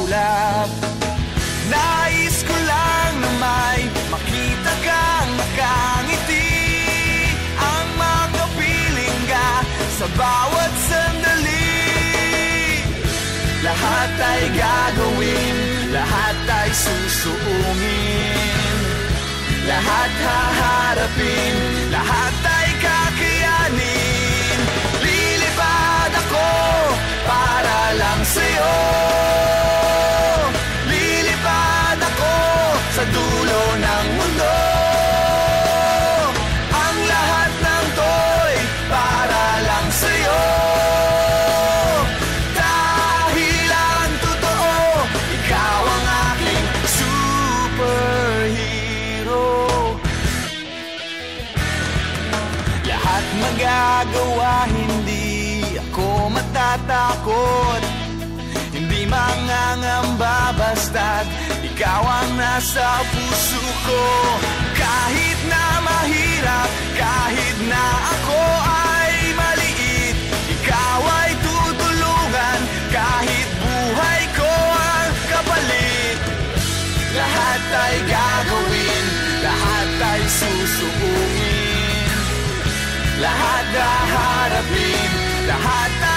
ulap. Nais ko lang na may makita kang nakangiti, ang makapiling ka sa bawat sandali. Lahat ay gagawin, lahat ay susuungin, lahat haharapin, lahat ay kakayanin. Lilipad ako para lang sa'yo, lilipad ako sa dulo ng mundo. Ang lahat ng to'y para lang sa'yo, dahil ang totoo, ikaw ang aking superhero. Lahat magagawa, hindi ako matatakot, hindi mangangamba basta't ikaw ang nasa puso ko. Kahit na mahirap, kahit na ako ay maliit, ikaw ay tutulungan, kahit buhay ko ang kapalit. Lahat ay gagawin, lahat ay susuungin, lahat haharapin, lahat ay